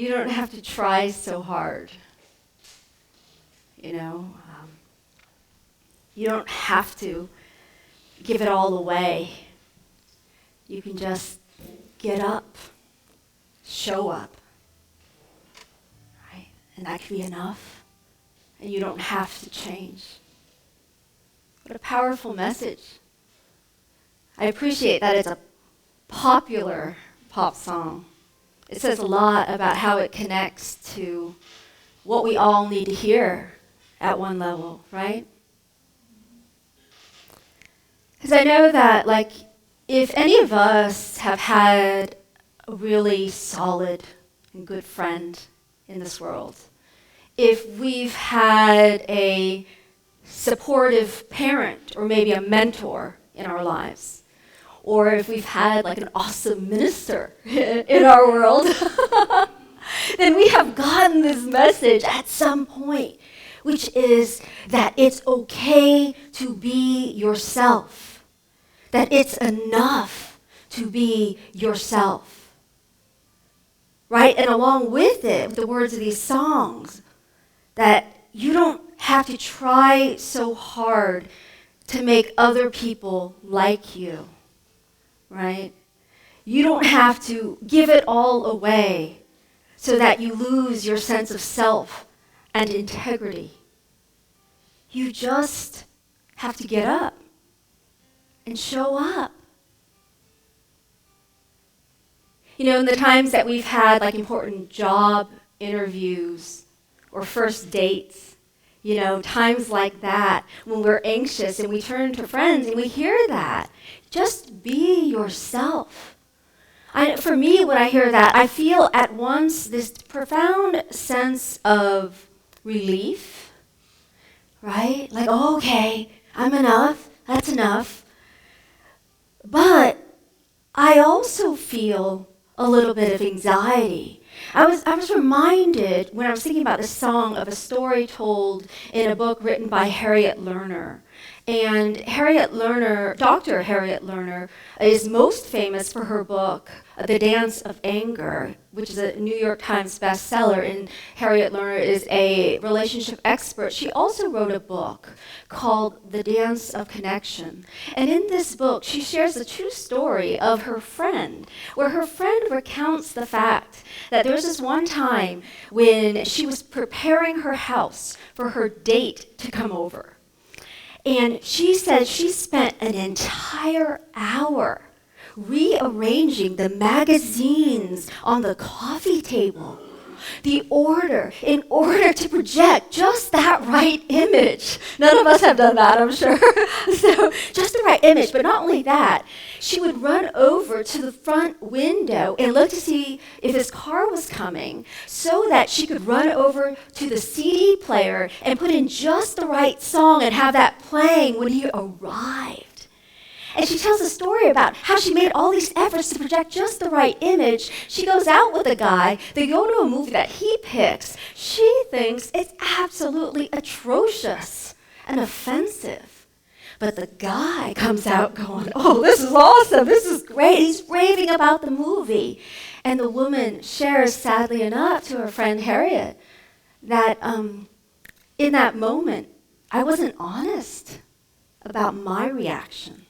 You don't have to try so hard. You know, you don't have to give it all away. You can just get up, show up, right? And that can be enough. And you don't have to change. What a powerful message. I appreciate that it's a popular pop song. It says a lot about how it connects to what we all need to hear at one level, right? Because I know that, like, if any of us have had a really solid and good friend in this world, if we've had a supportive parent or maybe a mentor in our lives, or if we've had like an awesome minister in our world, then we have gotten this message at some point, which is that it's okay to be yourself, that it's enough to be yourself, right? And along with it, with the words of these songs, that you don't have to try so hard to make other people like you. Right? You don't have to give it all away so that you lose your sense of self and integrity. You just have to get up and show up. You know, in the times that we've had like important job interviews or first dates, you know, times like that when we're anxious and we turn to friends and we hear that. Just be yourself. For me, when I hear that, I feel at once this profound sense of relief, right? Like, oh, okay, I'm enough, that's enough. But I also feel a little bit of anxiety. I was reminded when I was thinking about this song of a story told in a book written by Harriet Lerner. And Dr. Harriet Lerner is most famous for her book, The Dance of Anger, which is a New York Times bestseller. And Harriet Lerner is a relationship expert. She also wrote a book called The Dance of Connection. And in this book, she shares a true story of her friend, where her friend recounts the fact that there was this one time when she was preparing her house for her date to come over. And she said she spent an entire hour rearranging the magazines on the coffee table, in order to project just that right image. None of us have done that, I'm sure. So just the right image, but not only that, she would run over to the front window and look to see if his car was coming so that she could run over to the CD player and put in just the right song and have that playing when he arrived. And she tells a story about how she made all these efforts to project just the right image. She goes out with a guy. They go to a movie that he picks. She thinks it's absolutely atrocious and offensive. But the guy comes out going, oh, this is awesome. This is great. He's raving about the movie. And the woman shares, sadly enough, to her friend Harriet, that in that moment, I wasn't honest about my reaction.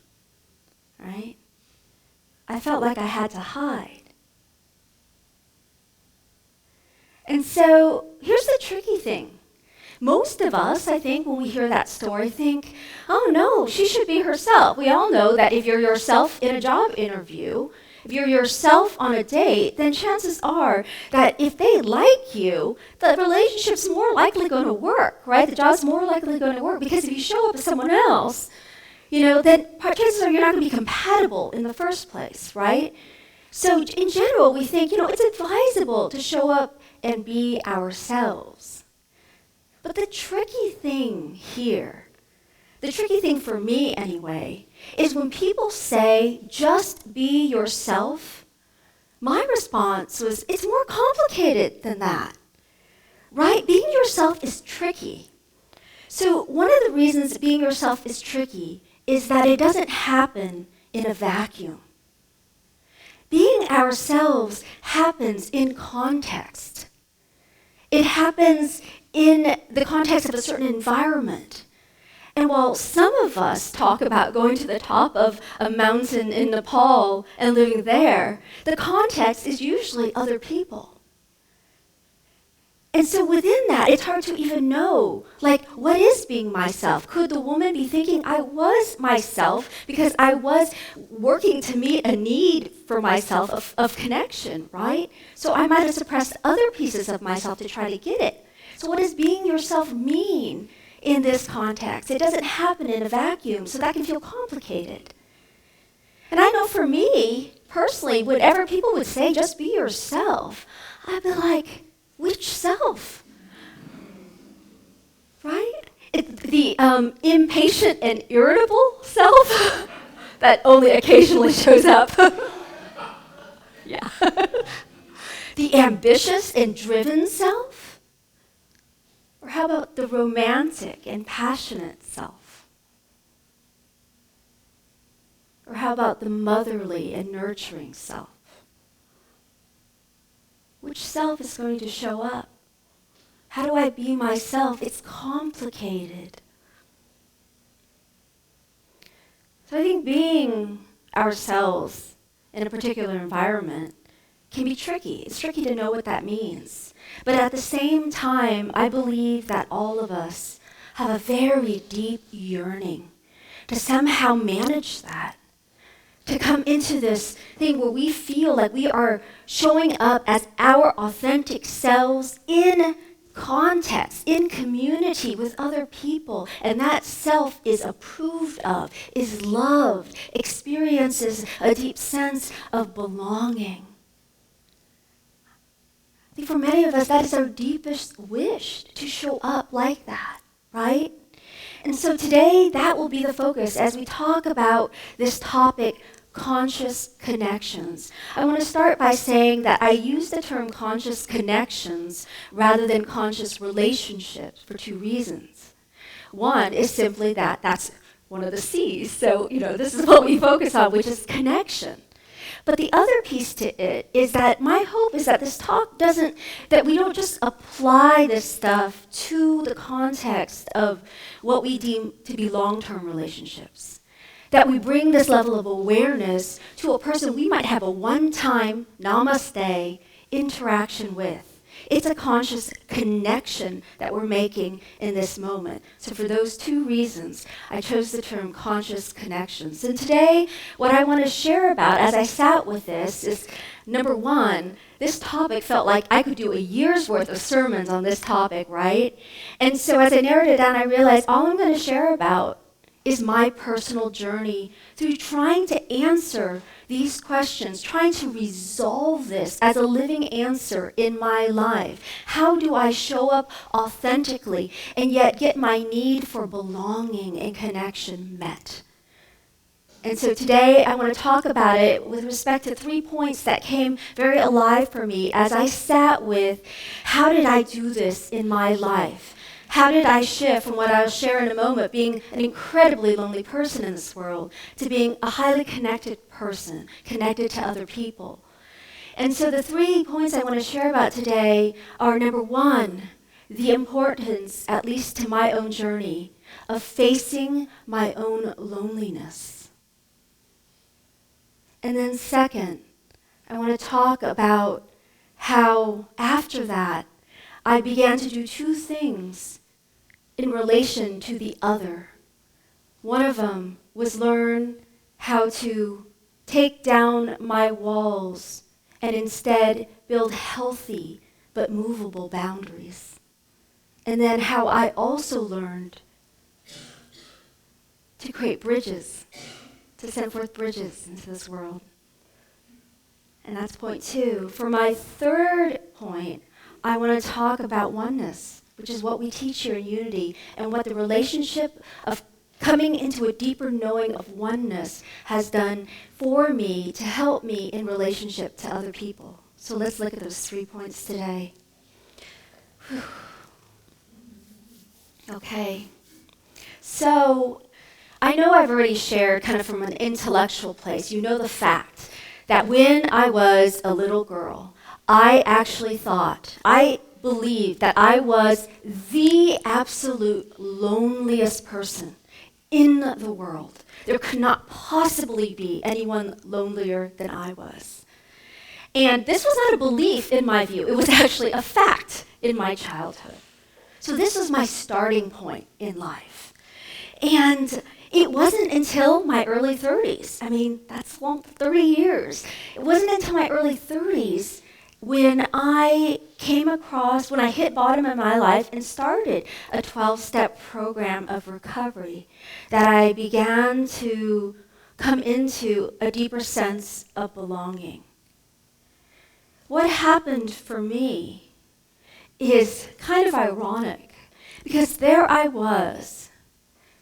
Right? I felt like I had to hide. And so here's the tricky thing. Most of us, I think, when we hear that story, think, oh no, she should be herself. We all know that if you're yourself in a job interview, if you're yourself on a date, then chances are that if they like you, the relationship's more likely going to work, right? The job's more likely going to work, because if you show up as someone else, you know, then chances are you're not going to be compatible in the first place, right? So in general, we think, you know, it's advisable to show up and be ourselves. But the tricky thing here, the tricky thing for me anyway, is when people say, just be yourself, my response was, it's more complicated than that, right? Being yourself is tricky. So one of the reasons being yourself is tricky is that it doesn't happen in a vacuum. Being ourselves happens in context. It happens in the context of a certain environment. And while some of us talk about going to the top of a mountain in Nepal and living there, the context is usually other people. And so within that, it's hard to even know, like, what is being myself? Could the woman be thinking, I was myself because I was working to meet a need for myself of connection, right? So I might have suppressed other pieces of myself to try to get it. So what does being yourself mean in this context? It doesn't happen in a vacuum, so that can feel complicated. And I know for me, personally, whenever people would say, just be yourself, I'd be like, which self? Right? The impatient and irritable self that only occasionally shows up. Yeah. The ambitious and driven self? Or how about the romantic and passionate self? Or how about the motherly and nurturing self? Which self is going to show up? How do I be myself? It's complicated. So I think being ourselves in a particular environment can be tricky. It's tricky to know what that means. But at the same time, I believe that all of us have a very deep yearning to somehow manage that. To come into this thing where we feel like we are showing up as our authentic selves in context, in community with other people, and that self is approved of, is loved, experiences a deep sense of belonging. I think for many of us, that is our deepest wish, to show up like that, right? And so today, that will be the focus as we talk about this topic, conscious connections. I want to start by saying that I use the term conscious connections rather than conscious relationships for two reasons. One is simply that that's one of the C's. So, this is what we focus on, which is connection. But the other piece to it is that my hope is that this talk that we don't just apply this stuff to the context of what we deem to be long-term relationships. That we bring this level of awareness to a person we might have a one-time namaste interaction with. It's a conscious connection that we're making in this moment. So for those two reasons, I chose the term conscious connections. And today, what I want to share about as I sat with this is, number one, this topic felt like I could do a year's worth of sermons on this topic, right? And so as I narrowed it down, I realized all I'm going to share about is my personal journey through trying to answer these questions, trying to resolve this as a living answer in my life. How do I show up authentically and yet get my need for belonging and connection met? And so today I want to talk about it with respect to 3 points that came very alive for me as I sat with, how did I do this in my life? How did I shift from what I'll share in a moment, being an incredibly lonely person in this world, to being a highly connected person, connected to other people? And so the 3 points I want to share about today are, number one, the importance, at least to my own journey, of facing my own loneliness. And then second, I want to talk about how after that, I began to do 2 things in relation to the other. One of them was learn how to take down my walls and instead build healthy but movable boundaries. And then how I also learned to create bridges, to send forth bridges into this world. And that's point 2. For my 3rd point, I want to talk about oneness, which is what we teach here in Unity, and what the relationship of coming into a deeper knowing of oneness has done for me to help me in relationship to other people. So let's look at those 3 points today. Whew. Okay. So I know I've already shared kind of from an intellectual place. You know the fact that when I was a little girl, I actually thought, I believed that I was the absolute loneliest person in the world. There could not possibly be anyone lonelier than I was. And this was not a belief in my view. It was actually a fact in my childhood. So this was my starting point in life. And it wasn't until my early 30s. I mean, that's long, 30 years. It wasn't until my early 30s when I hit bottom in my life and started a 12-step program of recovery, that I began to come into a deeper sense of belonging. What happened for me is kind of ironic, because there I was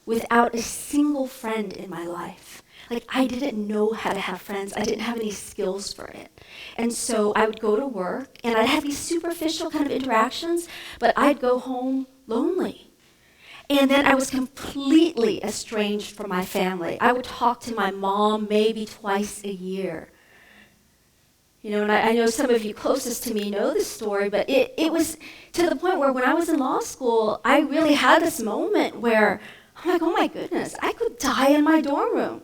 without a single friend in my life. Like, I didn't know how to have friends. I didn't have any skills for it. And so I would go to work, and I'd have these superficial kind of interactions, but I'd go home lonely. And then I was completely estranged from my family. I would talk to my mom maybe twice a year. You know, and I know some of you closest to me know this story, but it was to the point where when I was in law school, I really had this moment where I'm like, oh my goodness, I could die in my dorm room.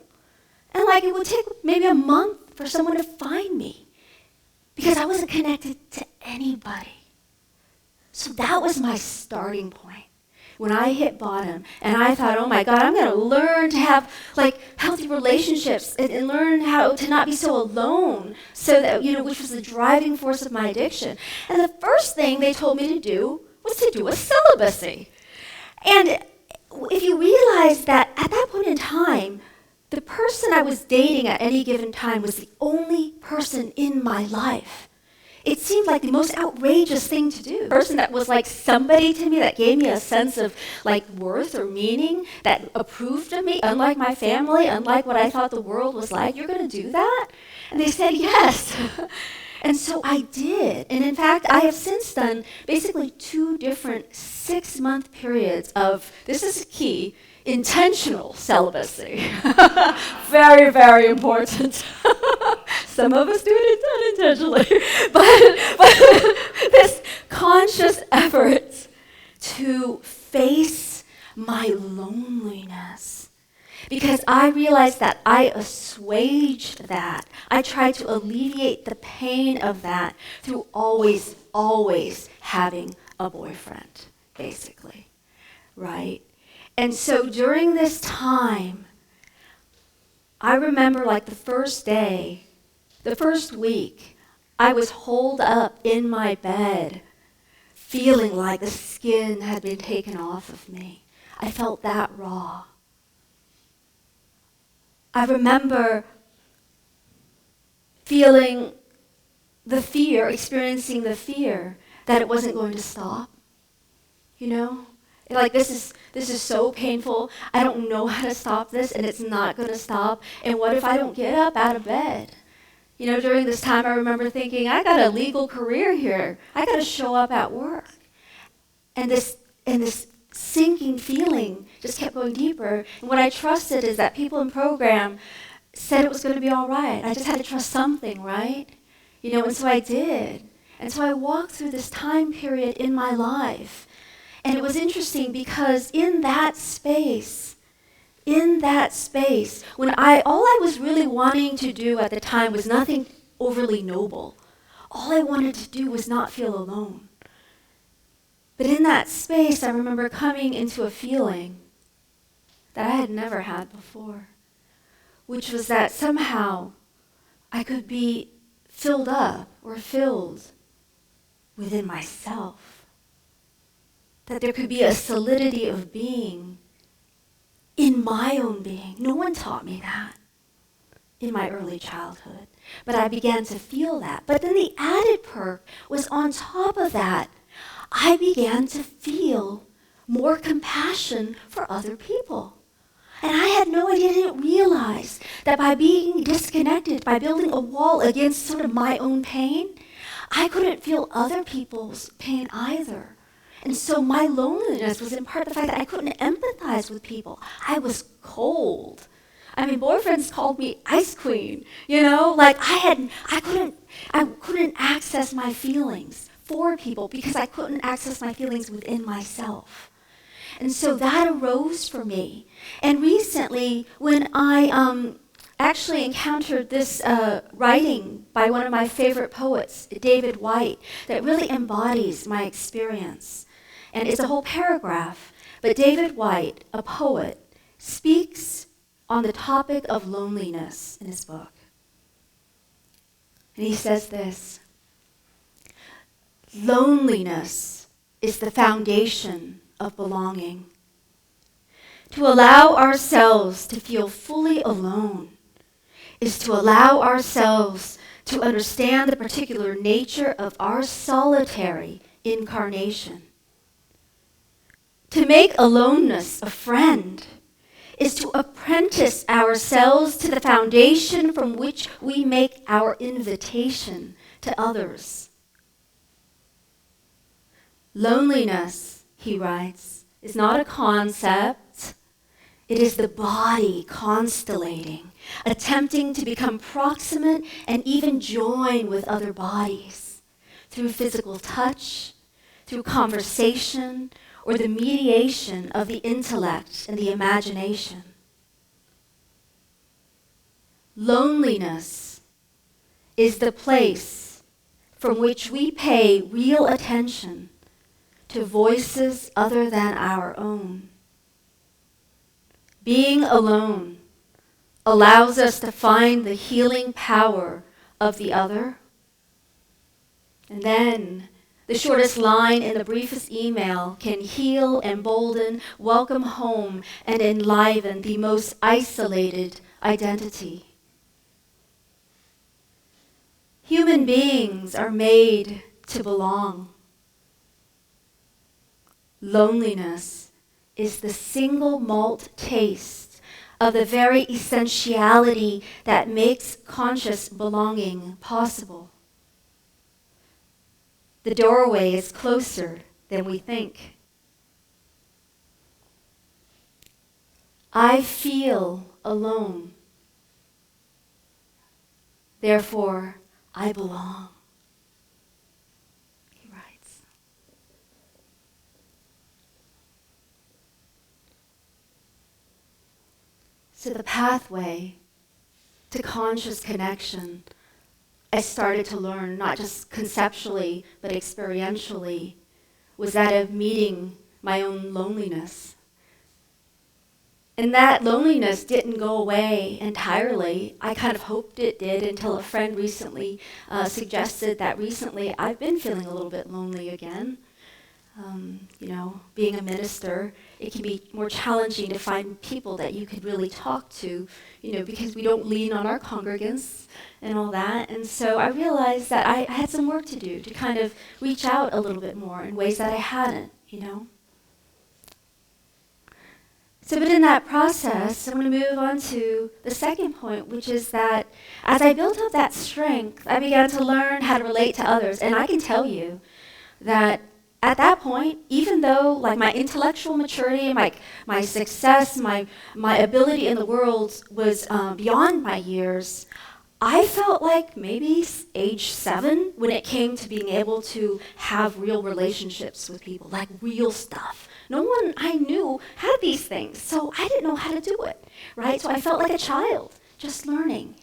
And like, it would take maybe a month for someone to find me because I wasn't connected to anybody. So that was my starting point when I hit bottom, and I thought, oh my God, I'm going to learn to have like healthy relationships and learn how to not be so alone, so that, you know, which was the driving force of my addiction. And the first thing they told me to do was to do a celibacy. And if you realize that at that point in time, the person I was dating at any given time was the only person in my life. It seemed like the most outrageous thing to do. A person that was like somebody to me, that gave me a sense of like worth or meaning, that approved of me, unlike my family, unlike what I thought the world was like. You're going to do that? And they said yes. And so I did. And in fact, I have since done basically 2 different 6-month periods of, this is key, intentional celibacy. Very, very important. Some of us do it unintentionally. But this conscious effort to face my loneliness. Because I realized that I assuaged that. I tried to alleviate the pain of that through always, always having a boyfriend, basically. Right? And so during this time, I remember like the first day, the first week, I was holed up in my bed, feeling like the skin had been taken off of me. I felt that raw. I remember feeling the fear, experiencing the fear that it wasn't going to stop, you know? Like, this is so painful. I don't know how to stop this, and it's not going to stop. And what if I don't get up out of bed? You know, during this time, I remember thinking, I got a legal career here. I got to show up at work. And this sinking feeling just kept going deeper. And what I trusted is that people in program said it was going to be all right. I just had to trust something, right? You know, and so I did. And so I walked through this time period in my life. And it was interesting because in that space, when all I was really wanting to do at the time was nothing overly noble. All I wanted to do was not feel alone. But in that space, I remember coming into a feeling that I had never had before, which was that somehow I could be filled up or filled within myself. That there could be a solidity of being in my own being. No one taught me that in my early childhood, but I began to feel that. But then the added perk was on top of that, I began to feel more compassion for other people. And I had no idea, I didn't realize that by being disconnected, by building a wall against sort of my own pain, I couldn't feel other people's pain either. And so my loneliness was in part the fact that I couldn't empathize with people. I was cold. I mean, boyfriends called me ice queen, you know? Like I couldn't access my feelings for people because I couldn't access my feelings within myself. And so that arose for me. And recently, when I actually encountered this writing by one of my favorite poets, David White, that really embodies my experience. And it's a whole paragraph. But David White, a poet, speaks on the topic of loneliness in his book. And he says this: loneliness is the foundation of belonging. To allow ourselves to feel fully alone is to allow ourselves to understand the particular nature of our solitary incarnation. To make aloneness a friend is to apprentice ourselves to the foundation from which we make our invitation to others. Loneliness, he writes, is not a concept. It is the body constellating, attempting to become proximate and even join with other bodies through physical touch, through conversation, or the mediation of the intellect and the imagination. Loneliness is the place from which we pay real attention to voices other than our own. Being alone allows us to find the healing power of the other. And then the shortest line in the briefest email can heal, embolden, welcome home, and enliven the most isolated identity. Human beings are made to belong. Loneliness is the single malt taste of the very essentiality that makes conscious belonging possible. The doorway is closer than we think. I feel alone. Therefore, I belong, he writes. So the pathway to conscious connection, I started to learn, not just conceptually, but experientially, was that of meeting my own loneliness. And that loneliness didn't go away entirely. I kind of hoped it did until a friend recently suggested that recently I've been feeling a little bit lonely again. Being a minister, it can be more challenging to find people that you could really talk to, because we don't lean on our congregants and all that. And so I realized that I had some work to do to kind of reach out a little bit more in ways that I hadn't, So, but in that process, I'm going to move on to the second point, which is that as I built up that strength, I began to learn how to relate to others. And I can tell you that at that point, even though like my intellectual maturity, my success, my ability in the world was beyond my years, I felt like maybe age 7 when it came to being able to have real relationships with people, like real stuff. No one I knew had these things, so I didn't know how to do it, right? So I felt like a child, just learning.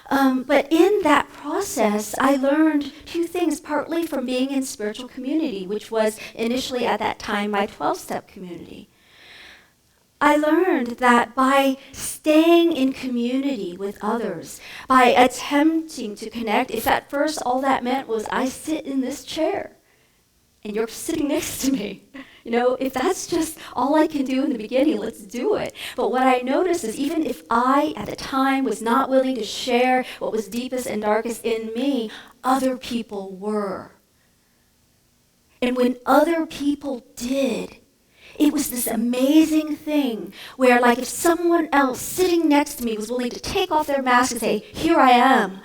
But in that process, I learned 2 things, partly from being in spiritual community, which was initially at that time my 12-step community. I learned that by staying in community with others, by attempting to connect, if at first all that meant was I sit in this chair and you're sitting next to me, if that's just all I can do in the beginning, let's do it. But what I noticed is even if I, at the time, was not willing to share what was deepest and darkest in me, other people were. And when other people did, it was this amazing thing where, like, if someone else sitting next to me was willing to take off their mask and say, here I am,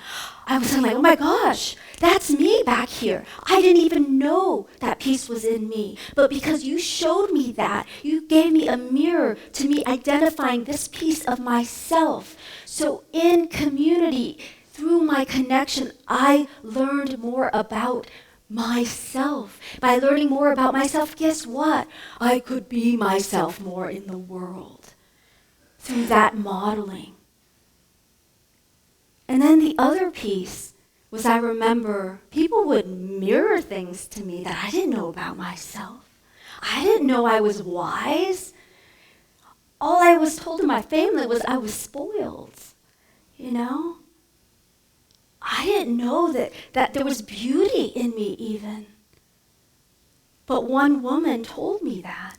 I was like, oh my gosh, that's me back here. I didn't even know that piece was in me. But because you showed me that, you gave me a mirror to me identifying this piece of myself. So in community, through my connection, I learned more about myself. By learning more about myself, guess what? I could be myself more in the world through that modeling. And then the other piece was I remember people would mirror things to me that I didn't know about myself. I didn't know I was wise. All I was told in my family was I was spoiled, you know? I didn't know that there was beauty in me even. But one woman told me that.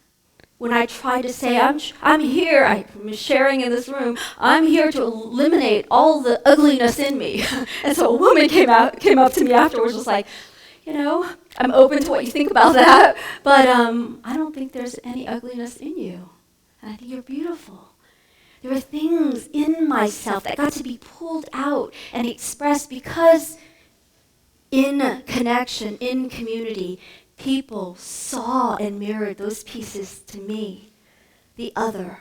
When I tried to say, I'm here, I'm sharing in this room, I'm here to eliminate all the ugliness in me. And so a woman came up to me afterwards, was like, you know, I'm open to what you think about that, but I don't think there's any ugliness in you. And I think you're beautiful. There were things in myself that got to be pulled out and expressed because in connection, in community, people saw and mirrored those pieces to me, the other.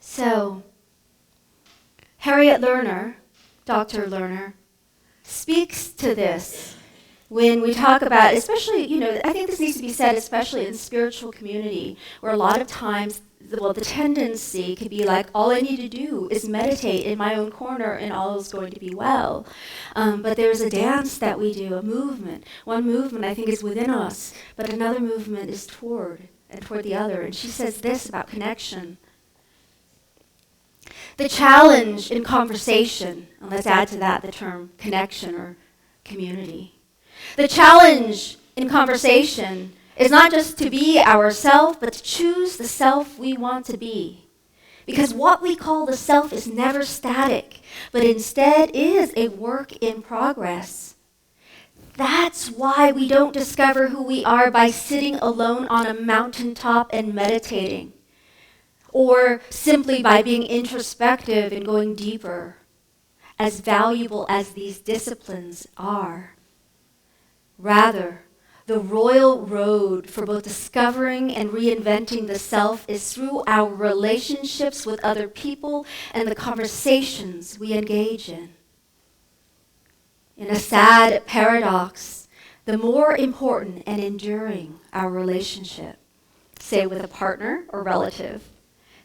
So, Harriet Lerner, Dr. Lerner, speaks to this when we talk about, especially, I think this needs to be said, especially in spiritual community, where a lot of times, the tendency could be like, all I need to do is meditate in my own corner and all is going to be well. But there's a dance that we do, a movement. One movement, I think, is within us, but another movement is toward the other. And she says this about connection. The challenge in conversation, and let's add to that the term connection or community. The challenge in conversation is not just to be ourself, but to choose the self we want to be. Because what we call the self is never static, but instead is a work in progress. That's why we don't discover who we are by sitting alone on a mountaintop and meditating, or simply by being introspective and going deeper, as valuable as these disciplines are. Rather, the royal road for both discovering and reinventing the self is through our relationships with other people and the conversations we engage in. In a sad paradox, the more important and enduring our relationship, say with a partner or relative,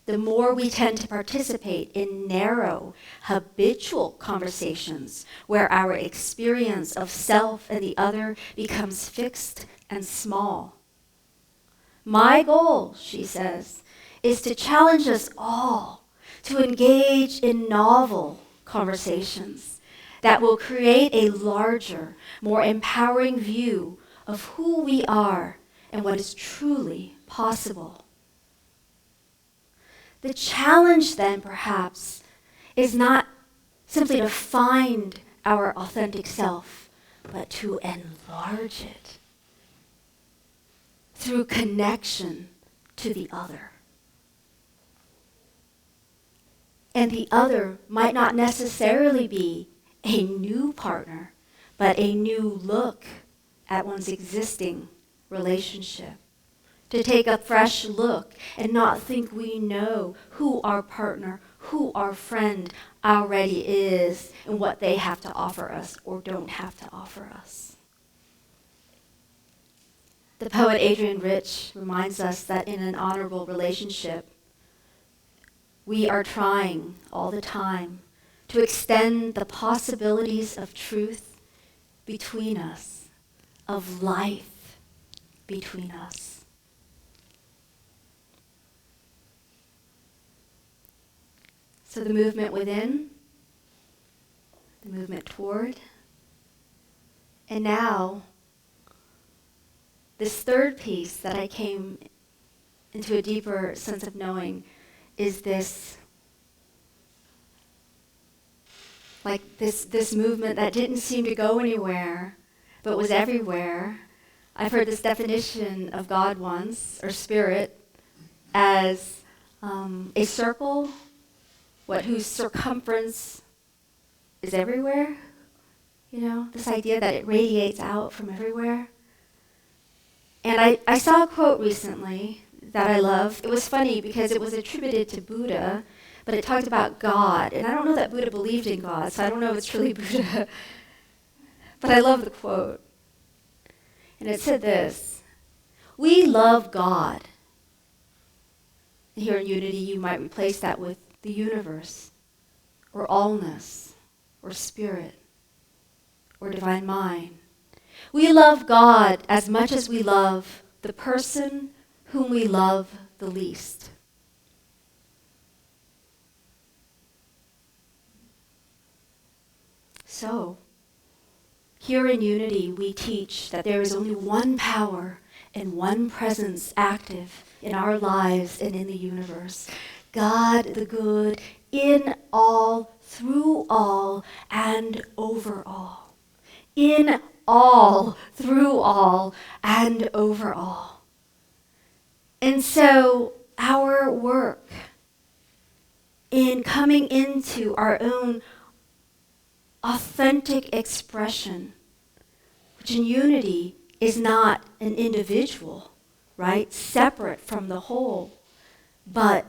the more we tend to participate in narrow, habitual conversations where our experience of self and the other becomes fixed and small. My goal, she says, is to challenge us all to engage in novel conversations that will create a larger, more empowering view of who we are and what is truly possible. The challenge then, perhaps, is not simply to find our authentic self, but to enlarge it through connection to the other. And the other might not necessarily be a new partner, but a new look at one's existing relationship. To take a fresh look and not think we know who our partner, who our friend already is, and what they have to offer us or don't have to offer us. The poet Adrienne Rich reminds us that in an honorable relationship, we are trying all the time to extend the possibilities of truth between us, of life between us. So the movement within, the movement toward, and now this third piece that I came into a deeper sense of knowing is this movement that didn't seem to go anywhere, but was everywhere. I've heard this definition of God once, or spirit, as a circle whose circumference is everywhere. This idea that it radiates out from everywhere. And I saw a quote recently that I love. It was funny because it was attributed to Buddha, but it talked about God. And I don't know that Buddha believed in God, so I don't know if it's truly Buddha. But I love the quote. And it said this: we love God. And here in Unity, you might replace that with the universe, or allness, or spirit, or divine mind. We love God as much as we love the person whom we love the least. So, here in Unity, we teach that there is only one power and one presence active in our lives and in the universe. God the good, in all, through all, and over all. In all, through all, and over all. And so our work in coming into our own authentic expression, which in Unity is not an individual, right, separate from the whole, but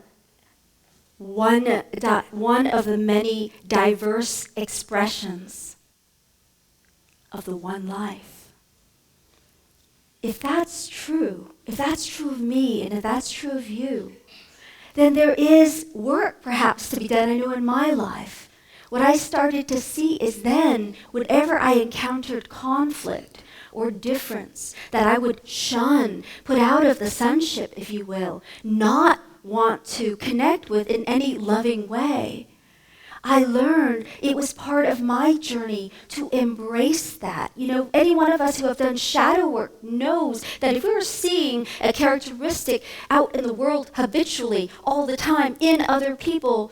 one of the many diverse expressions of the one life. If that's true of me, and if that's true of you, then there is work perhaps to be done, I know, in my life. What I started to see is then, whenever I encountered conflict or difference, that I would shun, put out of the sonship, if you will, not want to connect with in any loving way. I learned it was part of my journey to embrace that. You know, any one of us who have done shadow work knows that if we're seeing a characteristic out in the world habitually, all the time, in other people,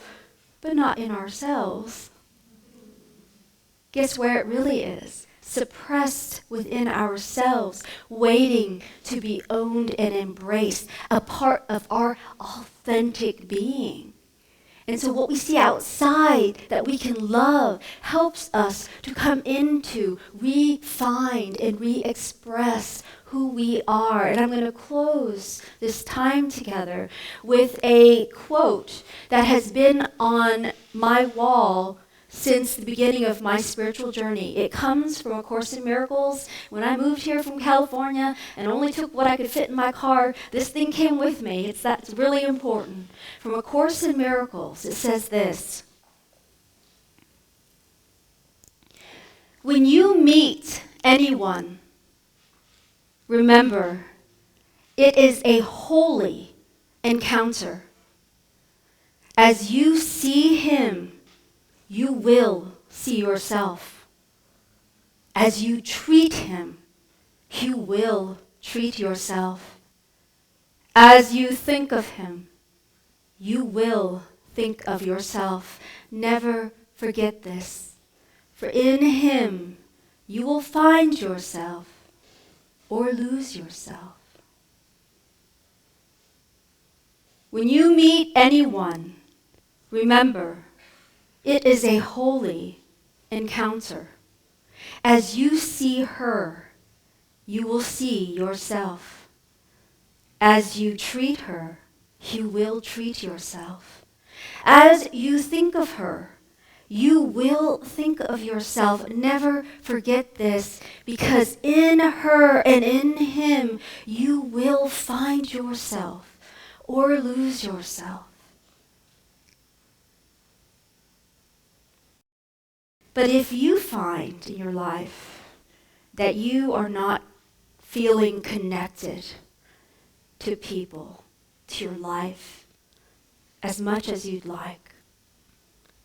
but not in ourselves, guess where it really is? Suppressed within ourselves, waiting to be owned and embraced, a part of our authentic being. And so what we see outside that we can love helps us to come into, re-find, and re-express who we are. And I'm going to close this time together with a quote that has been on my wall since the beginning of my spiritual journey. It comes from A Course in Miracles. When I moved here from California and only took what I could fit in my car, this thing came with me. That's really important. From A Course in Miracles, it says this: when you meet anyone, remember, it is a holy encounter. As you see him, you will see yourself. As you treat him, you will treat yourself. As you think of him, you will think of yourself. Never forget this, for in him you will find yourself or lose yourself. When you meet anyone, remember, it is a holy encounter. As you see her, you will see yourself. As you treat her, you will treat yourself. As you think of her, you will think of yourself. Never forget this, because in her and in him, you will find yourself or lose yourself. But if you find in your life that you are not feeling connected to people, to your life, as much as you'd like,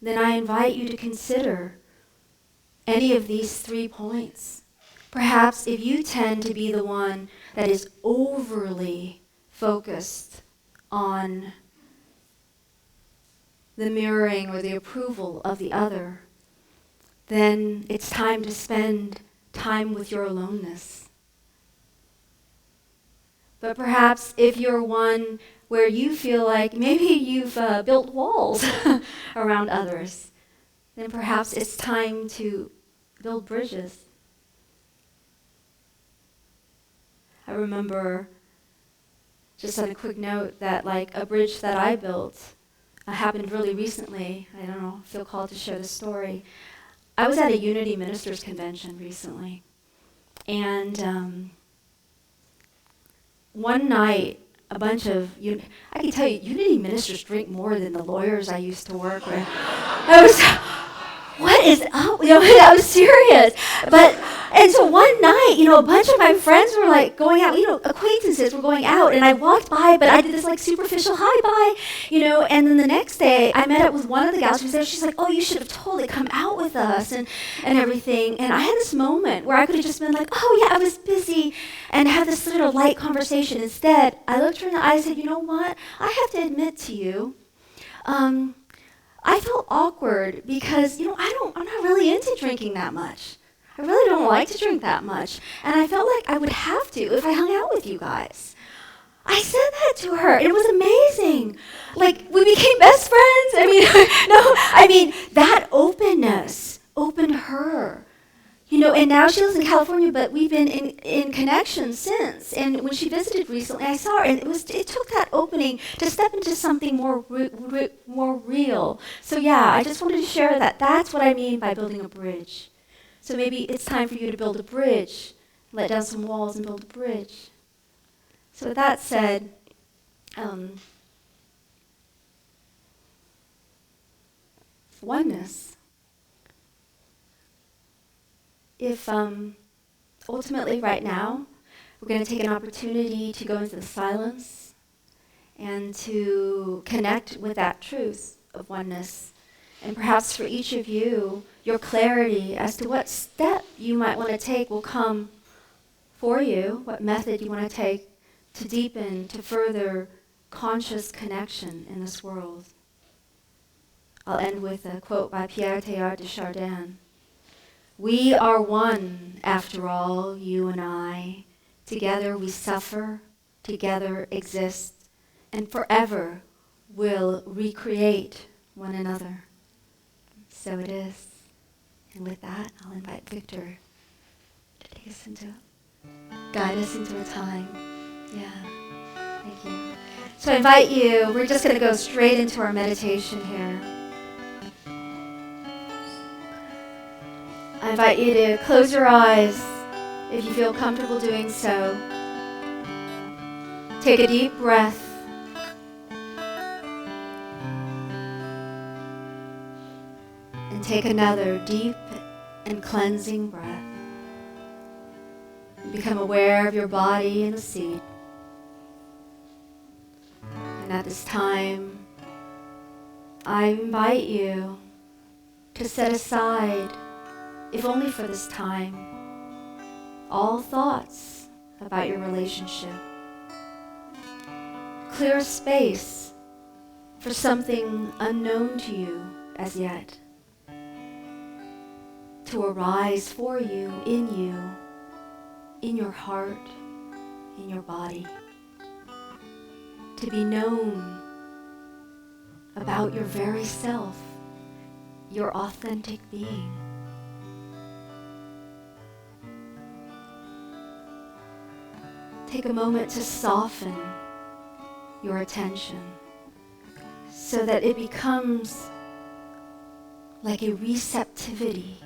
then I invite you to consider any of these 3 points. Perhaps if you tend to be the one that is overly focused on the mirroring or the approval of the other, then it's time to spend time with your aloneness. But perhaps if you're one where you feel like maybe you've built walls around others, then perhaps it's time to build bridges. I remember, just on a quick note, that like a bridge that I built happened really recently. I don't know, feel called to share the story. I was at a Unity Ministers Convention recently, and one night, a bunch of, I can tell you, Unity ministers drink more than the lawyers I used to work with. I was, what is up? I was serious. And so one night, a bunch of my friends were like going out, acquaintances were going out, and I walked by, but I did this like superficial hi bye, and then the next day I met up with one of the gals who was there. She's like, oh, you should have totally come out with us and everything. And I had this moment where I could have just been like, oh yeah, I was busy, and have this little light conversation. Instead, I looked her in the eyes and said, you know what? I have to admit to you, I felt awkward because, I'm not really into drinking that much. I really don't like to drink that much. And I felt like I would have to if I hung out with you guys. I said that to her. It was amazing. Like, we became best friends. That openness opened her. And now she lives in California, but we've been in connection since. And when she visited recently, I saw her, and it took that opening to step into something more real. So yeah, I just wanted to share that. That's what I mean by building a bridge. So maybe it's time for you to build a bridge, let down some walls and build a bridge. So with that said, oneness. If ultimately right now, we're going to take an opportunity to go into the silence and to connect with that truth of oneness. And perhaps for each of you, your clarity as to what step you might want to take will come for you, what method you want to take to deepen, to further conscious connection in this world. I'll end with a quote by Pierre Teilhard de Chardin. We are one, after all, you and I. Together we suffer, together exist, and forever will recreate one another. So it is. And with that, I'll invite Victor to take us guide us into a time. Yeah, thank you. So I invite you, we're just going to go straight into our meditation here. I invite you to close your eyes if you feel comfortable doing so. Take a deep breath. And take another deep and cleansing breath. And become aware of your body in the seat. And at this time, I invite you to set aside, if only for this time, all thoughts about your relationship. Clear space for something unknown to you as yet to arise for you, in your heart, in your body, to be known about your very self, your authentic being. Take a moment to soften your attention so that it becomes like a receptivity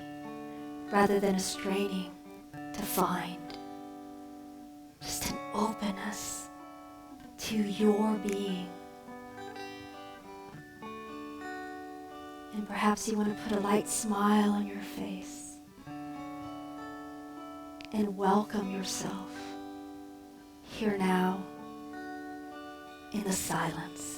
rather than a straining to find. Just an openness to your being. And perhaps you want to put a light smile on your face and welcome yourself here now in the silence.